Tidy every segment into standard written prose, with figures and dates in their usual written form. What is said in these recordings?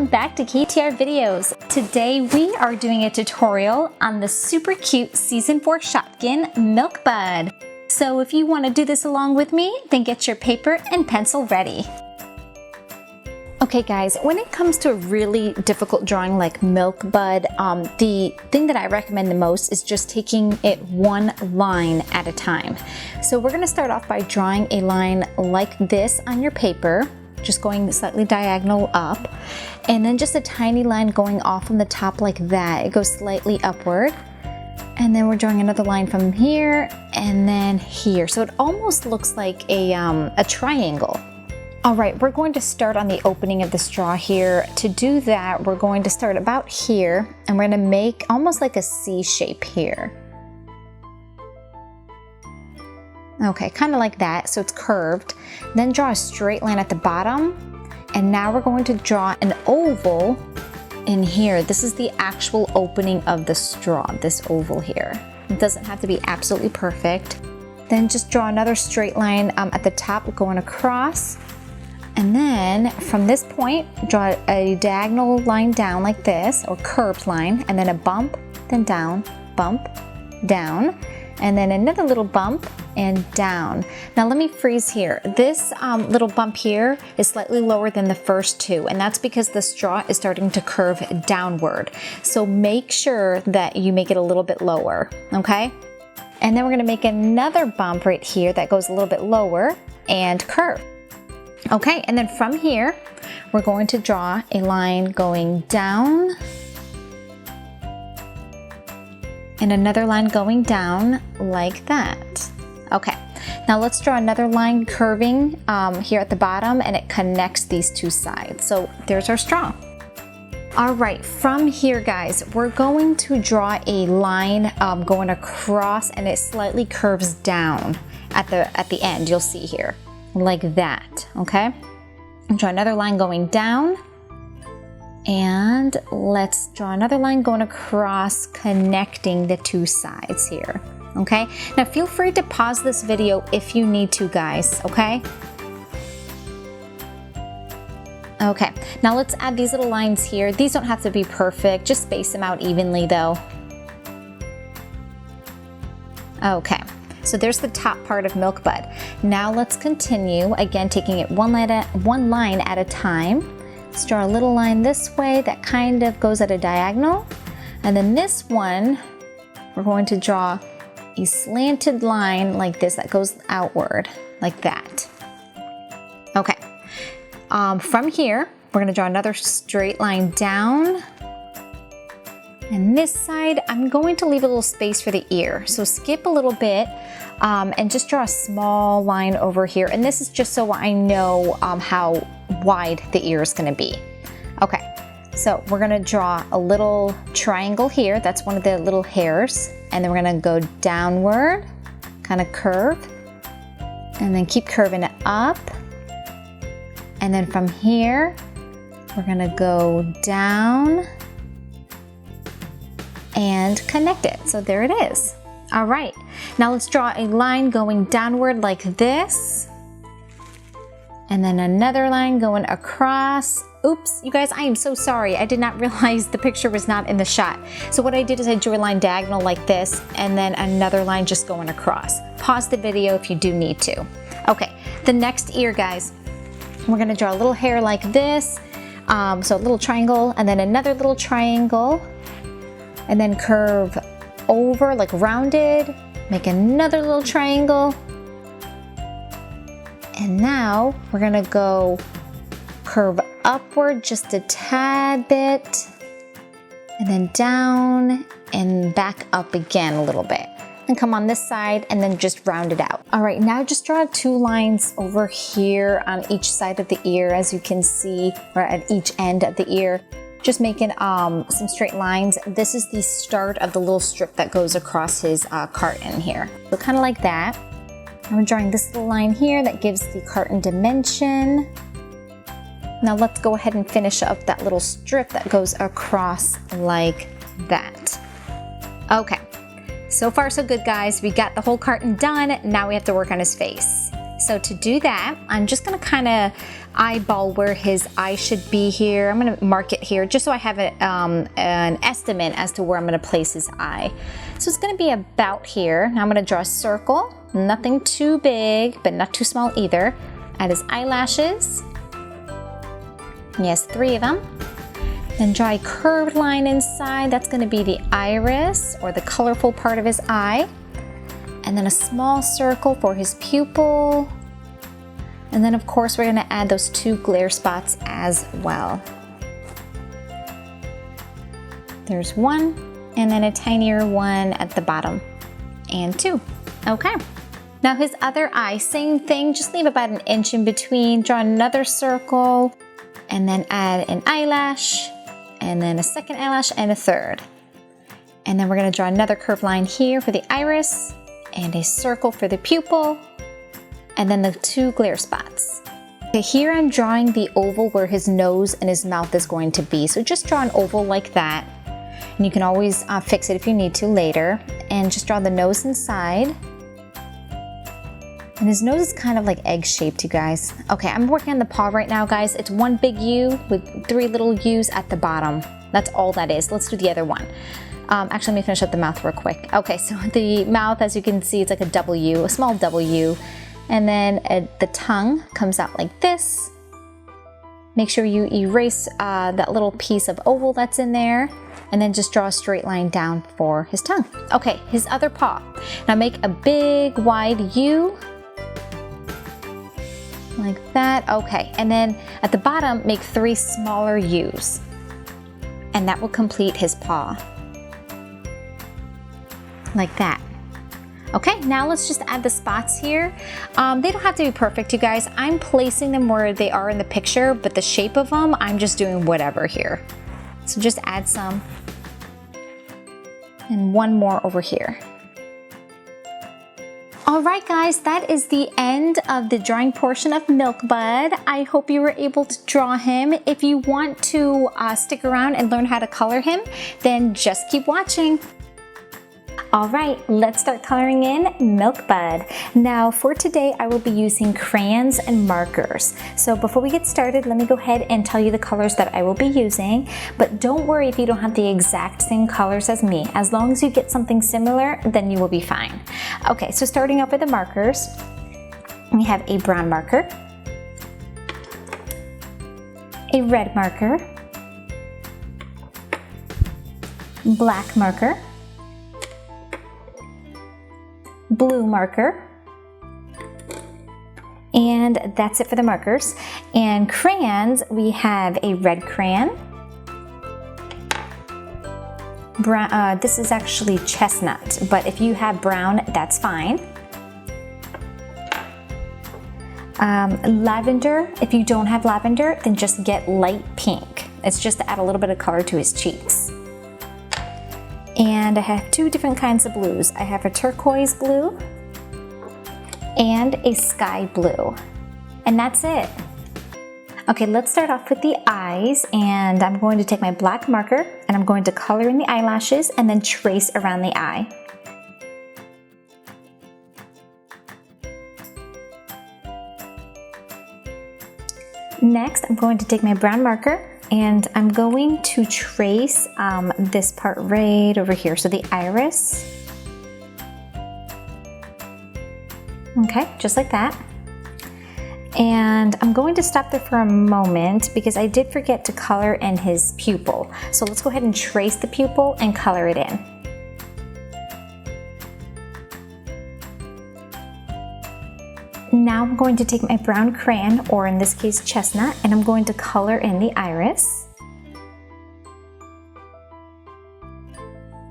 welcome back to KTR Videos. Today we are doing a tutorial on the super cute Season 4 Shopkin Milk Bud. So if you want to do this along with me, then get your paper and pencil ready. Okay guys, when it comes to a really difficult drawing like Milk Bud, the thing that I recommend the most is just taking it one line at a time. So we're going to start off by drawing a line like this on your paper, just going slightly diagonal up, and then just a tiny line going off on the top like that. It goes slightly upward, and then we're drawing another line from here and then here. So it almost looks like a triangle. All right, we're going to start on the opening of the straw here. To do that, we're going to start about here, and we're going to make almost like a C shape here. Okay, kind of like that, so it's curved. Then draw a straight line at the bottom, and now we're going to draw an oval in here. This is the actual opening of the straw, this oval here. It doesn't have to be absolutely perfect. Then just draw another straight line at the top going across. And then from this point, draw a diagonal line down like this, or curved line, and then a bump, then down, bump, down, and then another little bump and down. Now let me freeze here. This little bump here is slightly lower than the first two, and that's because the straw is starting to curve downward. So make sure that you make it a little bit lower, okay? And then we're gonna make another bump right here that goes a little bit lower and curve. Okay, and then from here, we're going to draw a line going down and another line going down like that. Okay, now let's draw another line curving here at the bottom, and it connects these two sides. So there's our straw. All right, from here guys, we're going to draw a line going across, and it slightly curves down at the end, you'll see here. Like that, okay? And draw another line going down, and let's draw another line going across, connecting the two sides here, okay? Now feel free to pause this video if you need to, guys, okay? Okay, now let's add these little lines here. These don't have to be perfect, just space them out evenly though. Okay. So there's the top part of Milk Bud. Now let's continue, again taking it one line at a time. Let's draw a little line this way that kind of goes at a diagonal. And then this one, we're going to draw a slanted line like this that goes outward, like that. Okay, from here, we're gonna draw another straight line down. And this side, I'm going to leave a little space for the ear. So skip a little bit and just draw a small line over here. And this is just so I know how wide the ear is gonna be. Okay, so we're gonna draw a little triangle here. That's one of the little hairs. And then we're gonna go downward, kind of curve, and then keep curving it up. And then from here, we're gonna go down and connect it. So there it is. All right, now let's draw a line going downward like this, and then another line going across. Oops, you guys, I am so sorry. I did not realize the picture was not in the shot. So what I did is I drew a line diagonal like this, and then another line just going across. Pause the video if you do need to. Okay, the next ear, guys, we're gonna draw a little hair like this, so a little triangle, and then another little triangle, and then curve over like rounded, make another little triangle, and now we're gonna go curve upward just a tad bit, and then down and back up again a little bit, and come on this side and then just round it out. All right, now just draw two lines over here on each side of the ear, as you can see, or at each end of the ear. Just making some straight lines. This is the start of the little strip that goes across his carton here. So kind of like that. I'm drawing this little line here that gives the carton dimension. Now let's go ahead and finish up that little strip that goes across like that. Okay, so far so good guys. We got the whole carton done. Now we have to work on his face. So to do that, I'm just gonna kind of eyeball where his eye should be here. I'm gonna mark it here just so I have an estimate as to where I'm gonna place his eye. So it's gonna be about here. Now I'm gonna draw a circle, nothing too big, but not too small either. Add his eyelashes. He has 3 of them. Then draw a curved line inside. That's gonna be the iris, or the colorful part of his eye. And then a small circle for his pupil. And then of course we're gonna add those 2 glare spots as well. There's 1, and then a tinier one at the bottom, and 2. Okay. Now his other eye, same thing, just leave about an inch in between, draw another circle, and then add an eyelash, and then a second eyelash, and a third. And then we're gonna draw another curved line here for the iris, and a circle for the pupil, and then the 2 glare spots. Okay, here I'm drawing the oval where his nose and his mouth is going to be. So just draw an oval like that, and you can always fix it if you need to later. And just draw the nose inside. And his nose is kind of like egg-shaped, you guys. Okay, I'm working on the paw right now, guys. It's 1 big U with 3 little U's at the bottom. That's all that is. Let's do the other one. Actually, let me finish up the mouth real quick. Okay, so the mouth, as you can see, it's like a W, a small W. And then the tongue comes out like this. Make sure you erase that little piece of oval that's in there. And then just draw a straight line down for his tongue. Okay, his other paw. Now make a big, wide U. Like that. Okay, and then at the bottom, make 3 smaller U's. And that will complete his paw. Like that. Okay, now let's just add the spots here. They don't have to be perfect, you guys. I'm placing them where they are in the picture, but the shape of them, I'm just doing whatever here. So just add some. And 1 more over here. All right, guys, that is the end of the drawing portion of Milkbud. I hope you were able to draw him. If you want to stick around and learn how to color him, then just keep watching. All right, let's start coloring in Milkbud. Now for today, I will be using crayons and markers. So before we get started, let me go ahead and tell you the colors that I will be using. But don't worry if you don't have the exact same colors as me. As long as you get something similar, then you will be fine. Okay, so starting off with the markers, we have a brown marker, a red marker, black marker, blue marker, and that's it for the markers. And crayons, we have a red crayon, brown, this is actually chestnut, but if you have brown, that's fine. Lavender, if you don't have lavender, then just get light pink. It's just to add a little bit of color to his cheeks. And I have 2 different kinds of blues. I have a turquoise blue and a sky blue. And that's it. Okay, let's start off with the eyes, and I'm going to take my black marker and I'm going to color in the eyelashes and then trace around the eye. Next, I'm going to take my brown marker and I'm going to trace this part right over here, so the iris. Okay, just like that. And I'm going to stop there for a moment because I did forget to color in his pupil. So let's go ahead and trace the pupil and color it in. Now I'm going to take my brown crayon, or in this case chestnut, and I'm going to color in the iris.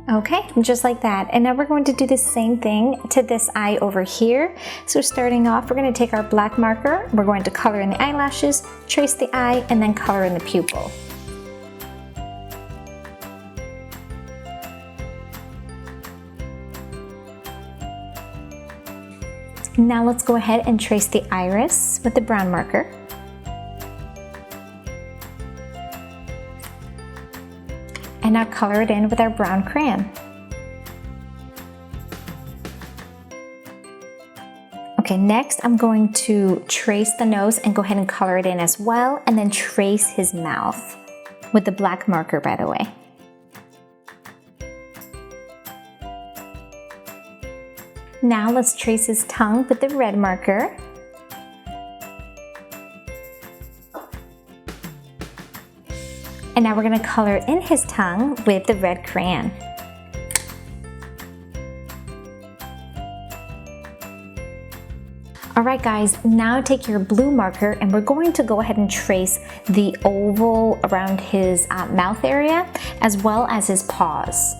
Okay, just like that. And now we're going to do the same thing to this eye over here. So starting off, we're going to take our black marker, we're going to color in the eyelashes, trace the eye, and then color in the pupil. Now let's go ahead and trace the iris with the brown marker. And now color it in with our brown crayon. Okay, next I'm going to trace the nose and go ahead and color it in as well, and then trace his mouth with the black marker, by the way. Now let's trace his tongue with the red marker. And now we're going to color in his tongue with the red crayon. Alright guys, now take your blue marker and we're going to go ahead and trace the oval around his mouth area as well as his paws.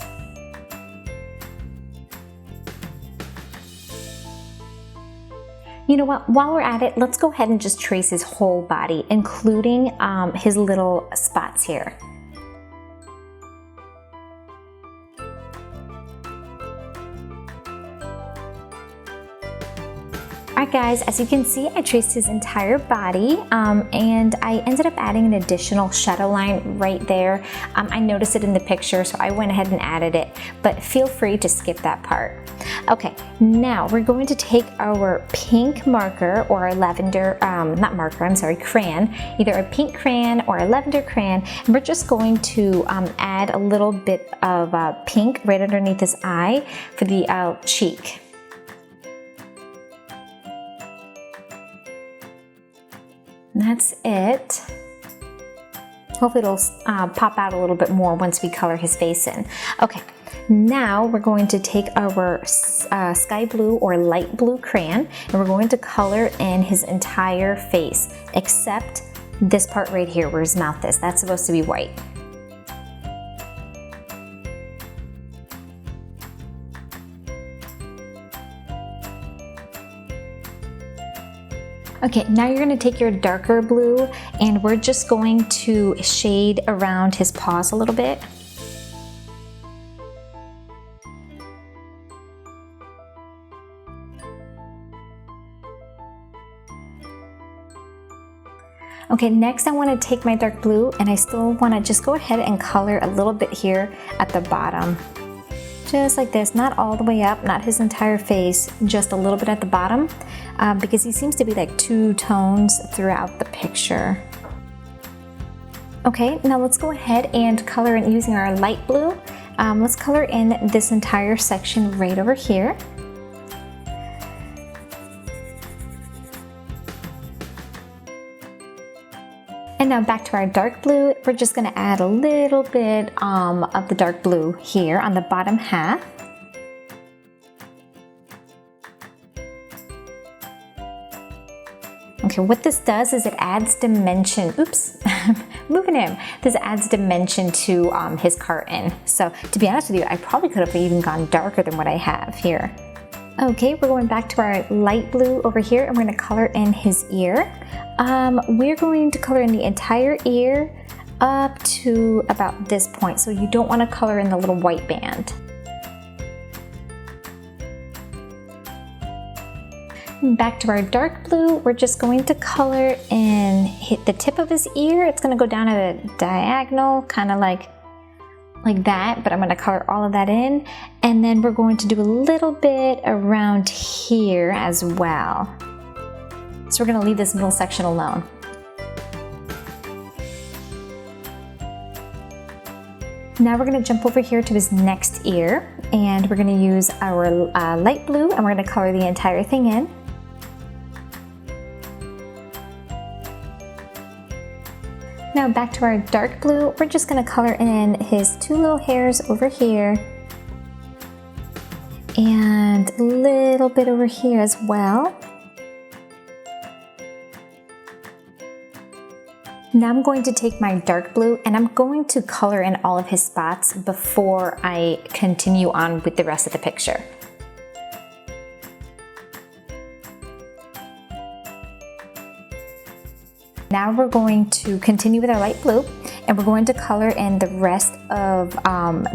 You know what, while we're at it, let's go ahead and just trace his whole body, including his little spots here. Alright guys, as you can see, I traced his entire body and I ended up adding an additional shadow line right there. I noticed it in the picture, so I went ahead and added it, but feel free to skip that part. Okay, now we're going to take our pink marker or a lavender, not marker, I'm sorry, crayon, either a pink crayon or a lavender crayon, and we're just going to add a little bit of pink right underneath his eye for the cheek. That's it. Hopefully it'll pop out a little bit more once we color his face in. Okay, now we're going to take our sky blue or light blue crayon and we're going to color in his entire face, except this part right here where his mouth is. That's supposed to be white. Okay, now you're going to take your darker blue and we're just going to shade around his paws a little bit. Okay, next I want to take my dark blue and I still want to just go ahead and color a little bit here at the bottom. Just like this, not all the way up, not his entire face, just a little bit at the bottom, because he seems to be like two tones throughout the picture. Okay, now let's go ahead and color in using our light blue. Let's color in this entire section right over here. And now back to our dark blue, we're just going to add a little bit of the dark blue here on the bottom half. Okay, what this does is it adds dimension, oops, moving him. This adds dimension to his carton. So to be honest with you, I probably could have even gone darker than what I have here. Okay, we're going back to our light blue over here and we're going to color in his ear. We're going to color in the entire ear up to about this point, so you don't want to color in the little white band. Back to our dark blue, we're just going to color in the tip of his ear. It's going to go down at a diagonal, kind of like that, but I'm going to color all of that in, and then we're going to do a little bit around here as well. So we're going to leave this middle section alone. Now we're going to jump over here to his next ear and we're going to use our light blue and we're going to color the entire thing in. Now back to our dark blue, we're just going to color in his two little hairs over here and a little bit over here as well. Now I'm going to take my dark blue and I'm going to color in all of his spots before I continue on with the rest of the picture. Now we're going to continue with our light blue and we're going to color in the rest of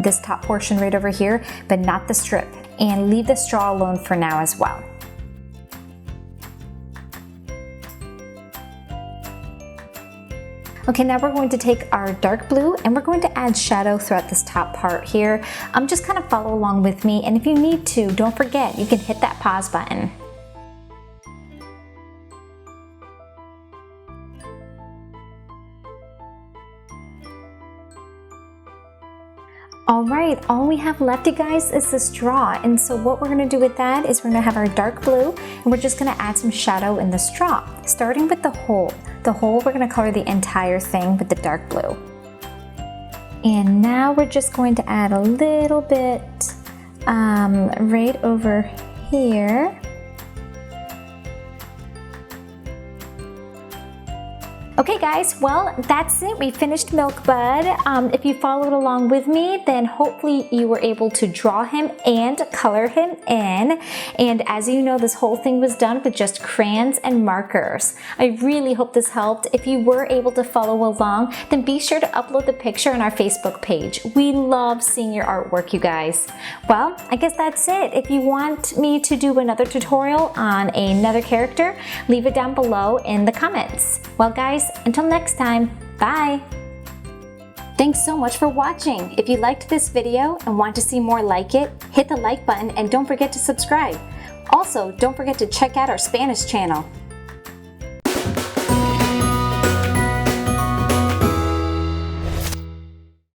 this top portion right over here, but not the strip, and leave the straw alone for now as well. Okay, now we're going to take our dark blue and we're going to add shadow throughout this top part here. Just kind of follow along with me, and if you need to, don't forget, you can hit that pause button. All right, all we have left, you guys, is the straw. And so what we're gonna do with that is we're gonna have our dark blue, and we're just gonna add some shadow in the straw, starting with the hole. The hole, we're gonna color the entire thing with the dark blue. And now we're just going to add a little bit right over here. Okay guys, well that's it. We finished Milk Bud. If you followed along with me, then hopefully you were able to draw him and color him in. And as you know, this whole thing was done with just crayons and markers. I really hope this helped. If you were able to follow along, then be sure to upload the picture on our Facebook page. We love seeing your artwork, you guys. Well, I guess that's it. If you want me to do another tutorial on another character, leave it down below in the comments. Well guys, until next time, bye! Thanks so much for watching. If you liked this video and want to see more like it, hit the like button and don't forget to subscribe. Also, don't forget to check out our Spanish channel.